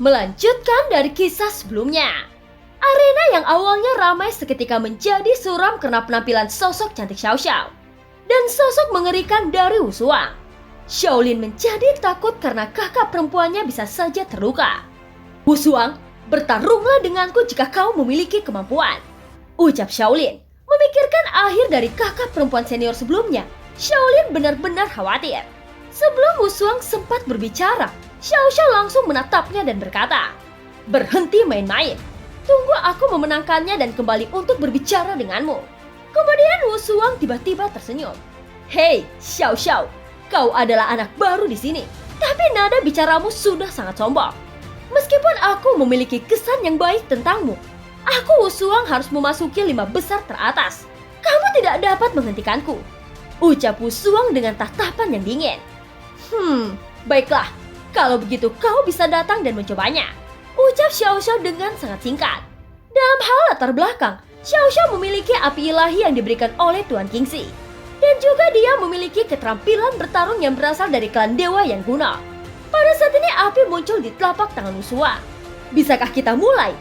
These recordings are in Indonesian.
Melanjutkan dari kisah sebelumnya, arena yang awalnya ramai seketika menjadi suram karena penampilan sosok cantik Xiao Xiao dan sosok mengerikan dari Wu Shuang. Shaolin menjadi takut karena kakak perempuannya bisa saja terluka. Wu Shuang, bertarunglah denganku jika kau memiliki kemampuan, ucap Shaolin. Memikirkan akhir dari kakak perempuan senior sebelumnya, Shaolin benar-benar khawatir. Sebelum Wu Shuang sempat berbicara, Xiao Xiao langsung menatapnya dan berkata, "Berhenti main-main. Tunggu aku memenangkannya dan kembali untuk berbicara denganmu." Kemudian Wu Shuang tiba-tiba tersenyum. "Hei, Xiao Xiao, kau adalah anak baru di sini, tapi nada bicaramu sudah sangat sombong. Meskipun aku memiliki kesan yang baik tentangmu, aku Wu Shuang harus memasuki 5 besar teratas. Kamu tidak dapat menghentikanku," ucap Wu Shuang dengan tatapan yang dingin. Baiklah. Kalau begitu kau bisa datang dan mencobanya, ucap Xiao Xiao dengan sangat singkat. Dalam hal latar belakang, Xiao Xiao memiliki api ilahi yang diberikan oleh Tuan Kingxi. Dan juga dia memiliki keterampilan bertarung yang berasal dari klan dewa yang kuno. Pada saat ini api muncul di telapak tangan Wu Shuang. "Bisakah kita mulai?"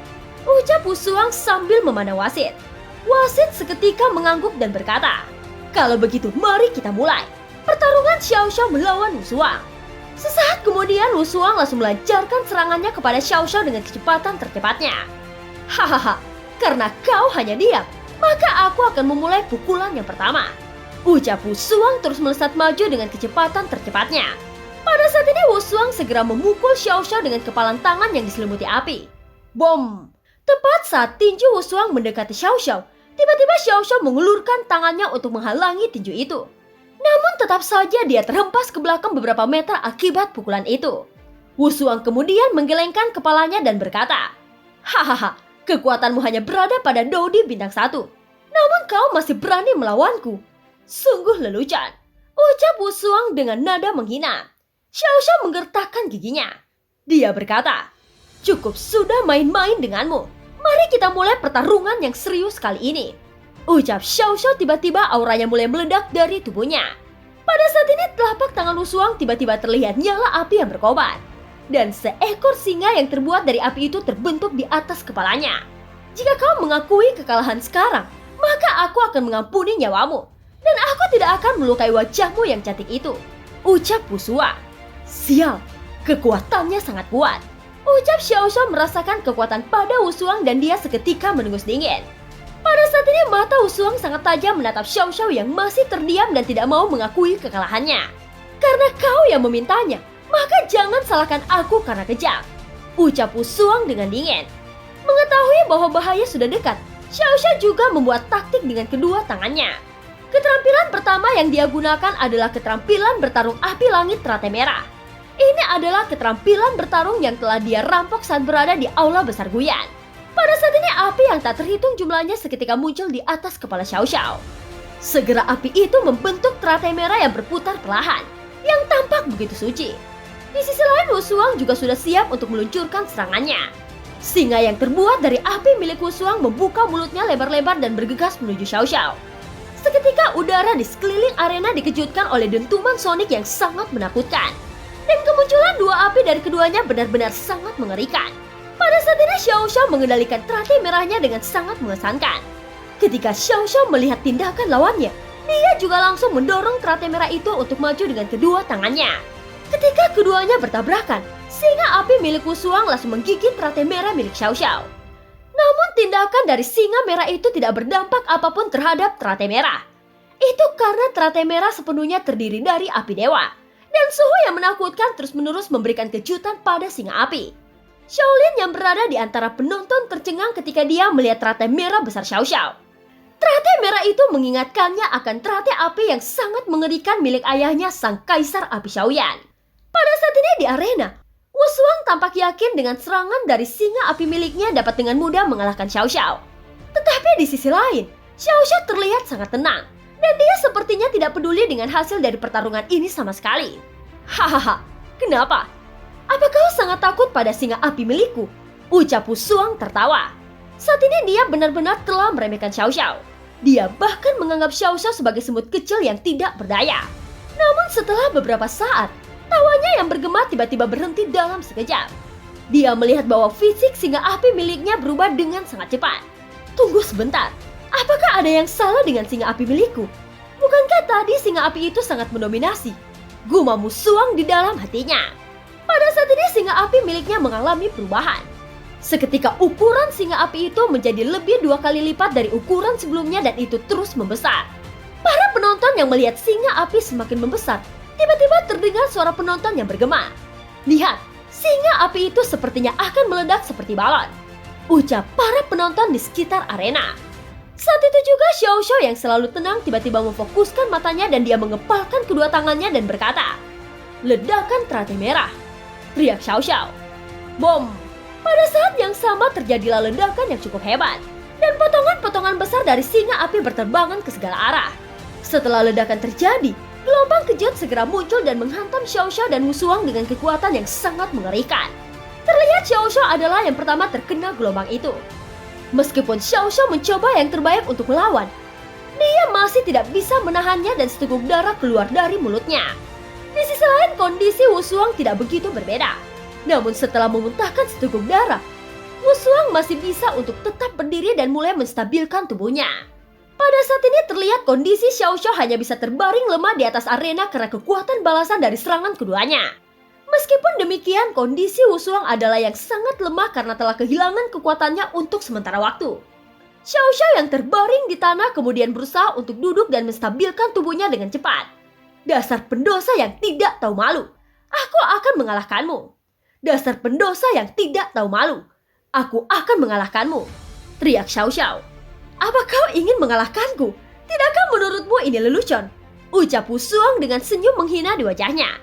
ucap Wu Shuang sambil memandang wasit. Wasit seketika mengangguk dan berkata, "Kalau begitu mari kita mulai." Pertarungan Xiao Xiao melawan Wu Shuang. Sesaat kemudian Wu Shuang langsung melancarkan serangannya kepada Xiao Xiao dengan kecepatan tercepatnya. "Hahaha, karena kau hanya diam, maka aku akan memulai pukulan yang pertama," ucap Wu Shuang terus melesat maju dengan kecepatan tercepatnya. Pada saat ini Wu Shuang segera memukul Xiao Xiao dengan kepalan tangan yang diselimuti api. Bom! Tepat saat tinju Wu Shuang mendekati Xiao Xiao, tiba-tiba Xiao Xiao mengulurkan tangannya untuk menghalangi tinju itu. Namun tetap saja dia terhempas ke belakang beberapa meter akibat pukulan itu. Wu Shuang kemudian menggelengkan kepalanya dan berkata, "Hahaha, kekuatanmu hanya berada pada Dodi bintang 1. Namun kau masih berani melawanku. Sungguh lelucon," ucap Wu Shuang dengan nada menghina. Xiao Xiao menggertakkan giginya. Dia berkata, "Cukup sudah main-main denganmu. Mari kita mulai pertarungan yang serius kali ini," ucap Xiao Xiao. Tiba-tiba auranya mulai meledak dari tubuhnya. Pada saat ini telapak tangan Wu Shuang tiba-tiba terlihat nyala api yang berkobar. Dan seekor singa yang terbuat dari api itu terbentuk di atas kepalanya. "Jika kau mengakui kekalahan sekarang, maka aku akan mengampuni nyawamu. Dan aku tidak akan melukai wajahmu yang cantik itu," ucap Wu Shuang. "Sial, kekuatannya sangat kuat," ucap Xiao Xiao merasakan kekuatan pada Wu Shuang dan dia seketika mendengus dingin. Pada saat ini mata Wu Shuang sangat tajam menatap Xiao Xiao yang masih terdiam dan tidak mau mengakui kekalahannya. "Karena kau yang memintanya, maka jangan salahkan aku karena kejam," ucap Wu Shuang dengan dingin. Mengetahui bahwa bahaya sudah dekat, Xiao Xiao juga membuat taktik dengan kedua tangannya. Keterampilan pertama yang dia gunakan adalah keterampilan bertarung api langit teratai merah. Ini adalah keterampilan bertarung yang telah dia rampok saat berada di aula besar Guyan. Pada saat ini api yang tak terhitung jumlahnya seketika muncul di atas kepala Xiao Xiao. Segera api itu membentuk teratai merah yang berputar perlahan, yang tampak begitu suci. Di sisi lain Wu Shuang juga sudah siap untuk meluncurkan serangannya. Singa yang terbuat dari api milik Wu Shuang membuka mulutnya lebar-lebar dan bergegas menuju Xiao Xiao. Seketika udara di sekeliling arena dikejutkan oleh dentuman sonik yang sangat menakutkan. Dan kemunculan dua api dari keduanya benar-benar sangat mengerikan. Pada saat ini Xiao Xiao mengendalikan teratai merahnya dengan sangat mengesankan. Ketika Xiao Xiao melihat tindakan lawannya, dia juga langsung mendorong teratai merah itu untuk maju dengan kedua tangannya. Ketika keduanya bertabrakan, singa api milik Wu Shuang langsung menggigit teratai merah milik Xiao Xiao. Namun tindakan dari singa merah itu tidak berdampak apapun terhadap teratai merah. Itu karena teratai merah sepenuhnya terdiri dari api dewa. Dan suhu yang menakutkan terus-menerus memberikan kejutan pada singa api. Shaolin yang berada di antara penonton tercengang ketika dia melihat teratai merah besar Xiao Xiao. Teratai merah itu mengingatkannya akan teratai api yang sangat mengerikan milik ayahnya sang kaisar api Xiaoyan. Pada saat ini di arena, Wu Shuang tampak yakin dengan serangan dari singa api miliknya dapat dengan mudah mengalahkan Xiao Xiao. Tetapi di sisi lain, Xiao Xiao terlihat sangat tenang. Dan dia sepertinya tidak peduli dengan hasil dari pertarungan ini sama sekali. "Hahaha, kenapa? Apa kau sangat takut pada singa api milikku?" ucap Wu Shuang tertawa. Saat ini dia benar-benar telah meremehkan Xiao Xiao. Dia bahkan menganggap Xiao Xiao sebagai semut kecil yang tidak berdaya. Namun setelah beberapa saat, tawanya yang bergema tiba-tiba berhenti dalam sekejap. Dia melihat bahwa fisik singa api miliknya berubah dengan sangat cepat. Tunggu sebentar, apakah ada yang salah dengan singa api milikku? Bukankah tadi singa api itu sangat mendominasi? Gumam Wu Suang di dalam hatinya. Pada saat ini singa api miliknya mengalami perubahan. Seketika ukuran singa api itu menjadi lebih 2 kali lipat dari ukuran sebelumnya dan itu terus membesar. Para penonton yang melihat singa api semakin membesar, tiba-tiba terdengar suara penonton yang bergema. Lihat, singa api itu sepertinya akan meledak seperti balon, ucap para penonton di sekitar arena. Saat itu juga Xiao Xiao yang selalu tenang tiba-tiba memfokuskan matanya dan dia mengepalkan kedua tangannya dan berkata, "Ledakan teratai merah," teriak Xiao Xiao. Bom! Pada saat yang sama terjadilah ledakan yang cukup hebat dan potongan-potongan besar dari singa api berterbangan ke segala arah. Setelah ledakan terjadi, gelombang kejut segera muncul dan menghantam Xiao Xiao dan Wu Suang dengan kekuatan yang sangat mengerikan. Terlihat Xiao Xiao adalah yang pertama terkena gelombang itu. Meskipun Xiao Xiao mencoba yang terbaik untuk melawan, dia masih tidak bisa menahannya dan seteguk darah keluar dari mulutnya. Di sisi lain kondisi Wu Suang tidak begitu berbeda. Namun setelah memuntahkan seteguk darah, Wu Suang masih bisa untuk tetap berdiri dan mulai menstabilkan tubuhnya. Pada saat ini terlihat kondisi Xiao Xiao hanya bisa terbaring lemah di atas arena karena kekuatan balasan dari serangan keduanya. Meskipun demikian, kondisi Wu Suang adalah yang sangat lemah karena telah kehilangan kekuatannya untuk sementara waktu. Xiao Xiao yang terbaring di tanah kemudian berusaha untuk duduk dan menstabilkan tubuhnya dengan cepat. Dasar pendosa yang tidak tahu malu, aku akan mengalahkanmu. Dasar pendosa yang tidak tahu malu, aku akan mengalahkanmu, teriak Xiao Xiao. Apa kau ingin mengalahkanku? Tidakkah menurutmu ini lelucon? Ucap Wu Suang dengan senyum menghina di wajahnya.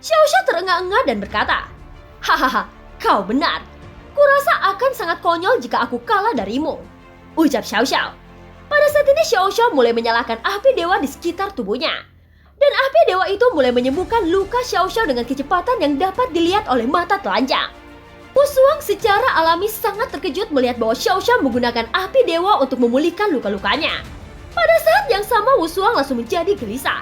Xiao Xiao terengah-engah dan berkata, "Hahaha, kau benar. Kurasa akan sangat konyol jika aku kalah darimu," ucap Xiao Xiao. Pada saat ini Xiao Xiao mulai menyalakan api dewa di sekitar tubuhnya. Dan api dewa itu mulai menyembuhkan luka Xiao Xiao dengan kecepatan yang dapat dilihat oleh mata telanjang. Wu Suang secara alami sangat terkejut melihat bahwa Xiao Xiao menggunakan api dewa untuk memulihkan luka-lukanya. Pada saat yang sama Wu Suang langsung menjadi gelisah.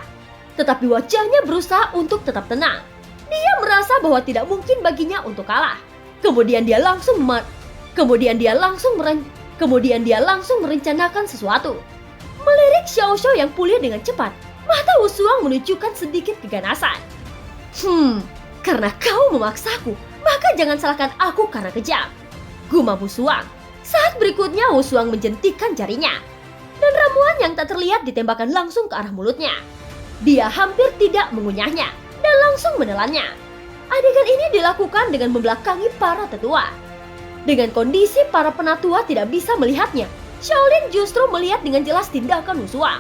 Tetapi wajahnya berusaha untuk tetap tenang. Dia merasa bahwa tidak mungkin baginya untuk kalah. Kemudian dia langsung merencanakan sesuatu. Melirik Xiao Xiao yang pulih dengan cepat, mata Wu Suang menunjukkan sedikit keganasan. Karena kau memaksaku, maka jangan salahkan aku karena kejam, gumam Wu Suang. Saat berikutnya Wu Suang menjentikkan jarinya, dan ramuan yang tak terlihat ditembakkan langsung ke arah mulutnya. Dia hampir tidak mengunyahnya dan langsung menelannya. Adegan ini dilakukan dengan membelakangi para tetua. Dengan kondisi para penatua tidak bisa melihatnya, Shaolin justru melihat dengan jelas tindakan Wu Suang.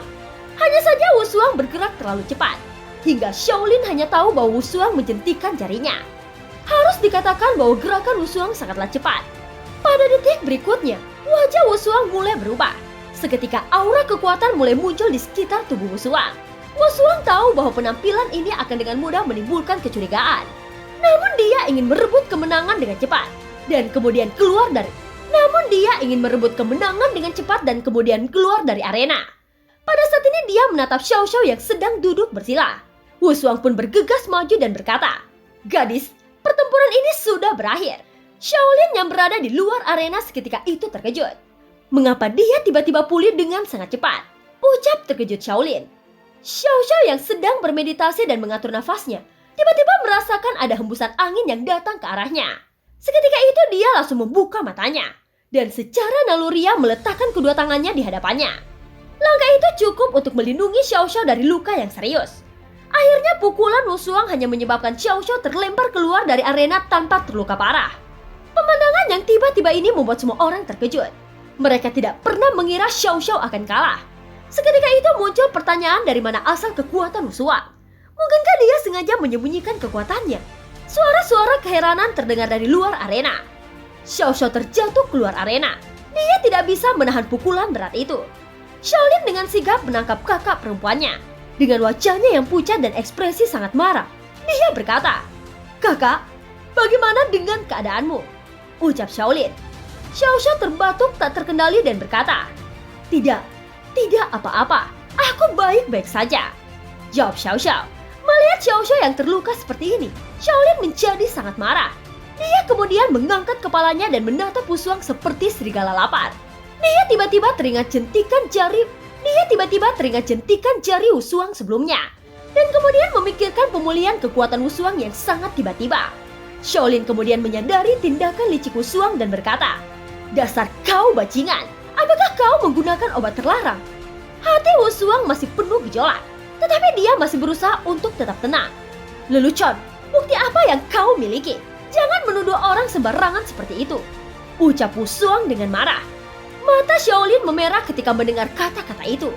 Hanya saja Wu Suang bergerak terlalu cepat, hingga Shaolin hanya tahu bahwa Wu Suang menjentikkan jarinya. Harus dikatakan bahwa gerakan Wu Suang sangatlah cepat. Pada detik berikutnya, wajah Wu Suang mulai berubah. Seketika aura kekuatan mulai muncul di sekitar tubuh Wu Suang. Wu Suang tahu bahwa penampilan ini akan dengan mudah menimbulkan kecurigaan. Namun dia ingin merebut kemenangan dengan cepat dan kemudian keluar dari arena. Pada saat ini dia menatap Xiao Xiao yang sedang duduk bersila. Wu Suang pun bergegas maju dan berkata, "Gadis, pertempuran ini sudah berakhir." Shaolin yang berada di luar arena seketika itu terkejut. Mengapa dia tiba-tiba pulih dengan sangat cepat? Ucap terkejut Shaolin. Xiao Xiao yang sedang bermeditasi dan mengatur nafasnya, tiba-tiba merasakan ada hembusan angin yang datang ke arahnya. Seketika itu dia langsung membuka matanya, dan secara naluriah meletakkan kedua tangannya di hadapannya. Langkah itu cukup untuk melindungi Xiao Xiao dari luka yang serius. Akhirnya pukulan Wu Suang hanya menyebabkan Xiao Xiao terlempar keluar dari arena tanpa terluka parah. Pemandangan yang tiba-tiba ini membuat semua orang terkejut. Mereka tidak pernah mengira Xiao Xiao akan kalah. Seketika itu muncul pertanyaan dari mana asal kekuatan Wu Suang. Mungkinkah dia sengaja menyembunyikan kekuatannya? Suara-suara keheranan terdengar dari luar arena. Xiao Xiao terjatuh keluar arena. Dia tidak bisa menahan pukulan berat itu. Shaolin dengan sigap menangkap kakak perempuannya. Dengan wajahnya yang pucat dan ekspresi sangat marah, dia berkata, "Kakak, bagaimana dengan keadaanmu?" ucap Shaolin. Xiao Xiao terbatuk tak terkendali dan berkata, Tidak apa-apa, aku baik-baik saja," jawab Xiao Xiao. Melihat Xiao Xiao yang terluka seperti ini, Shaolin menjadi sangat marah. Dia kemudian mengangkat kepalanya dan menatap Wushuang seperti serigala lapar. Dia tiba-tiba teringat jentikan jari Wushuang sebelumnya. Dan kemudian memikirkan pemulihan kekuatan Wushuang yang sangat tiba-tiba. Shaolin kemudian menyadari tindakan licik Wushuang dan berkata, "Dasar kau bajingan, apakah kau menggunakan obat terlarang?" Hati Wushuang masih penuh gejolak, tetapi dia masih berusaha untuk tetap tenang. "Lelucon, bukti apa yang kau miliki? Jangan menuduh orang sembarangan seperti itu," ucap Wushuang dengan marah. Mata Shaolin memerah ketika mendengar kata-kata itu.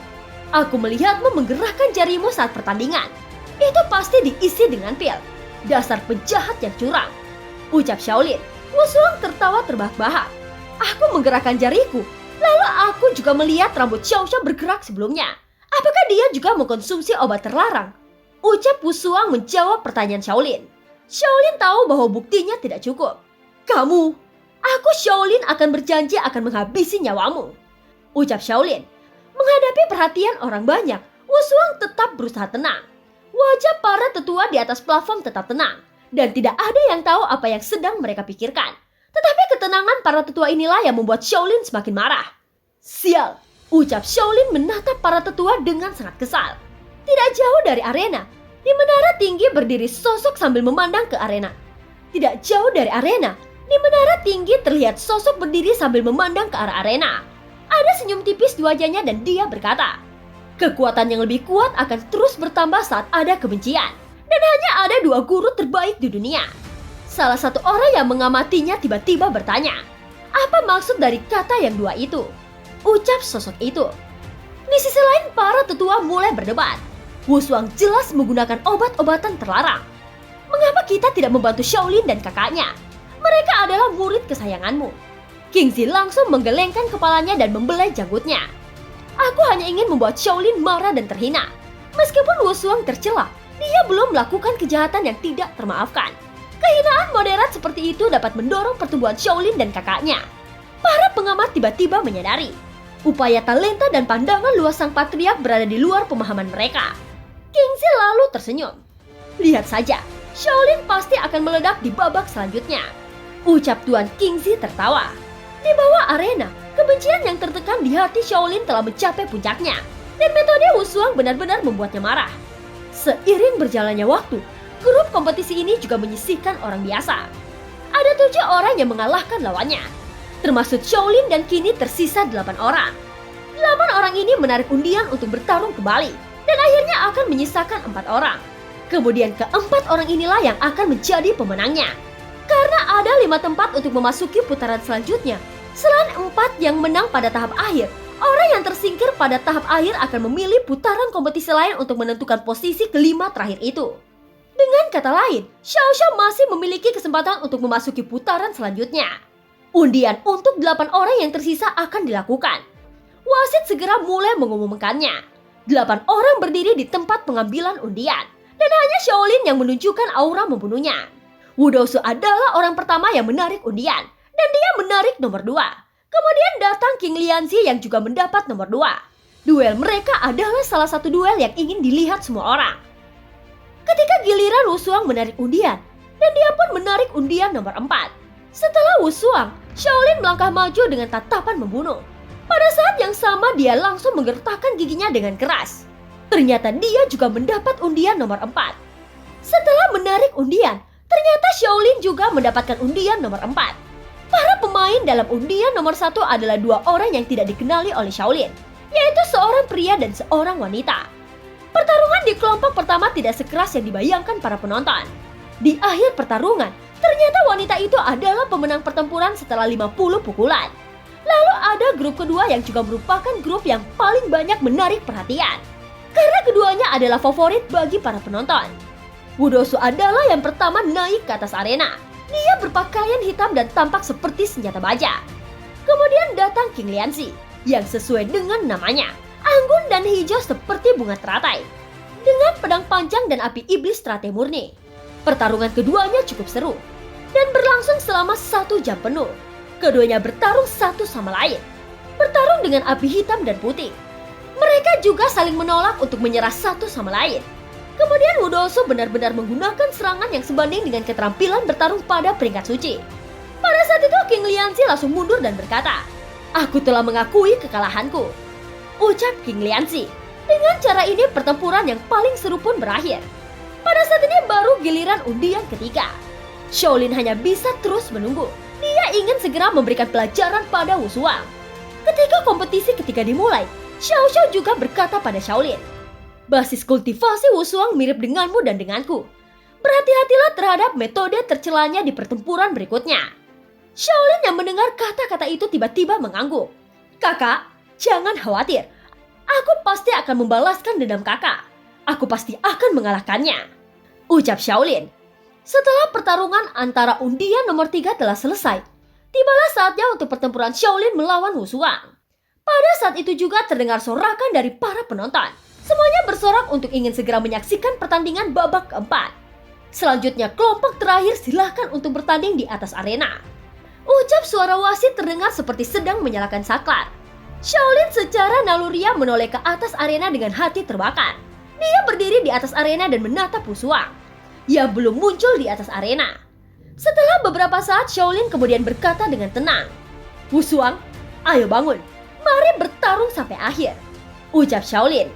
"Aku melihatmu menggerakkan jarimu saat pertandingan. Itu pasti diisi dengan pil. Dasar penjahat yang curang," ucap Shaolin. Wushuang tertawa terbahak-bahak. "Aku menggerakkan jariku. Lalu aku juga melihat rambut Xiao Xiao bergerak sebelumnya. Apakah dia juga mengkonsumsi obat terlarang?" ucap Wushuang menjawab pertanyaan Shaolin. Shaolin tahu bahwa buktinya tidak cukup. Aku Shaolin akan berjanji akan menghabisi nyawamu," ucap Shaolin. Menghadapi perhatian orang banyak, Wushuang tetap berusaha tenang. Wajah para tetua di atas plafon tetap tenang, dan tidak ada yang tahu apa yang sedang mereka pikirkan. Tetapi ketenangan para tetua inilah yang membuat Shaolin semakin marah. "Sial," ucap Shaolin menatap para tetua dengan sangat kesal. Tidak jauh dari arena, di menara tinggi berdiri sosok sambil memandang ke arena. Tidak jauh dari arena, di menara tinggi terlihat sosok berdiri sambil memandang ke arah arena. Ada senyum tipis di wajahnya dan dia berkata, "Kekuatan yang lebih kuat akan terus bertambah saat ada kebencian. Dan hanya ada 2 guru terbaik di dunia." Salah satu orang yang mengamatinya tiba-tiba bertanya, "Apa maksud dari kata yang 2 itu?" ucap sosok itu. Di sisi lain, para tetua mulai berdebat. Wushuang jelas menggunakan obat-obatan terlarang. "Mengapa kita tidak membantu Shaolin dan kakaknya? Mereka adalah murid kesayanganmu." Kingzi langsung menggelengkan kepalanya dan membelai janggutnya. "Aku hanya ingin membuat Shaolin marah dan terhina. Meskipun Wushuang tercela, dia belum melakukan kejahatan yang tidak termaafkan. Kehinaan moderat seperti itu dapat mendorong pertumbuhan Shaolin dan kakaknya." Para pengamat tiba-tiba menyadari upaya talenta dan pandangan luas sang patriark berada di luar pemahaman mereka. Kingzi lalu tersenyum. "Lihat saja, Shaolin pasti akan meledak di babak selanjutnya," ucap Tuan Kingzi tertawa. Di bawah arena, kebencian yang tertekan di hati Shaolin telah mencapai puncaknya, dan metode Wushuang benar-benar membuatnya marah. Seiring berjalannya waktu, grup kompetisi ini juga menyisihkan orang biasa. Ada 7 orang yang mengalahkan lawannya, termasuk Shaolin dan kini tersisa 8 orang. 8 orang ini menarik undian untuk bertarung kembali, dan akhirnya akan menyisakan 4 orang. Kemudian keempat orang inilah yang akan menjadi pemenangnya. Karena ada 5 tempat untuk memasuki putaran selanjutnya, selain 4 yang menang pada tahap akhir, orang yang tersingkir pada tahap akhir akan memilih putaran kompetisi lain untuk menentukan posisi kelima terakhir itu. Dengan kata lain, Xiao Xiao masih memiliki kesempatan untuk memasuki putaran selanjutnya. Undian untuk 8 orang yang tersisa akan dilakukan. Wasit segera mulai mengumumkannya. 8 orang berdiri di tempat pengambilan undian, dan hanya Shaolin yang menunjukkan aura membunuhnya. Wudousu adalah orang pertama yang menarik undian, dan dia menarik nomor 2. Kemudian datang King Lianzi yang juga mendapat nomor 2. Duel mereka adalah salah satu duel yang ingin dilihat semua orang. Ketika giliran Wushuang menarik undian, dan dia pun menarik undian nomor 4. Setelah Wushuang, Shaolin melangkah maju dengan tatapan membunuh. Pada saat yang sama dia langsung menggertakkan giginya dengan keras. Ternyata dia juga mendapat undian nomor 4. Setelah menarik undian, ternyata Shaolin juga mendapatkan undian nomor 4. Para pemain dalam undian nomor 1 adalah 2 orang yang tidak dikenali oleh Shaolin, yaitu seorang pria dan seorang wanita. Pertarungan di kelompok pertama tidak sekeras yang dibayangkan para penonton. Di akhir pertarungan, ternyata wanita itu adalah pemenang pertempuran setelah 50 pukulan. Lalu ada grup kedua yang juga merupakan grup yang paling banyak menarik perhatian, karena keduanya adalah favorit bagi para penonton. Wudousu adalah yang pertama naik ke atas arena. Dia berpakaian hitam dan tampak seperti senjata baja. Kemudian datang King Lianzi, yang sesuai dengan namanya, anggun dan hijau seperti bunga teratai, dengan pedang panjang dan api iblis teratai murni. Pertarungan keduanya cukup seru, dan berlangsung selama 1 jam penuh. Keduanya bertarung satu sama lain, bertarung dengan api hitam dan putih. Mereka juga saling menolak untuk menyerah satu sama lain. Kemudian Wudoso benar-benar menggunakan serangan yang sebanding dengan keterampilan bertarung pada peringkat suci. Pada saat itu King Lianzi langsung mundur dan berkata, "Aku telah mengakui kekalahanku," ucap King Lianzi. Dengan cara ini pertempuran yang paling seru pun berakhir. Pada saat ini baru giliran undian ketiga. Shaolin hanya bisa terus menunggu. Dia ingin segera memberikan pelajaran pada Wushuang. Ketika kompetisi ketiga dimulai, Xiao Xiao juga berkata pada Shaolin, "Basis kultivasi Wushuang mirip denganmu dan denganku. Berhati-hatilah terhadap metode tercelanya di pertempuran berikutnya." Shaolin yang mendengar kata-kata itu tiba-tiba mengangguk. "Kakak, jangan khawatir. Aku pasti akan membalaskan dendam kakak. Aku pasti akan mengalahkannya," ucap Shaolin. Setelah pertarungan antara undian nomor 3 telah selesai, tibalah saatnya untuk pertempuran Shaolin melawan Wushuang. Pada saat itu juga terdengar sorakan dari para penonton. Semuanya bersorak untuk ingin segera menyaksikan pertandingan babak keempat. Selanjutnya kelompok terakhir silahkan untuk bertanding di atas arena. Ucap suara wasit terdengar seperti sedang menyalakan saklar. Shaolin secara naluriah menoleh ke atas arena dengan hati terbakar. Dia berdiri di atas arena dan menatap Wushuang. Ia belum muncul di atas arena. Setelah beberapa saat, Shaolin kemudian berkata dengan tenang, "Wushuang, ayo bangun. Mari bertarung sampai akhir," ucap Shaolin.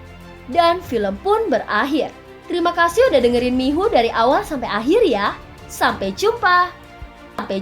Dan film pun berakhir. Terima kasih udah dengerin Mihu dari awal sampai akhir ya. Sampai jumpa.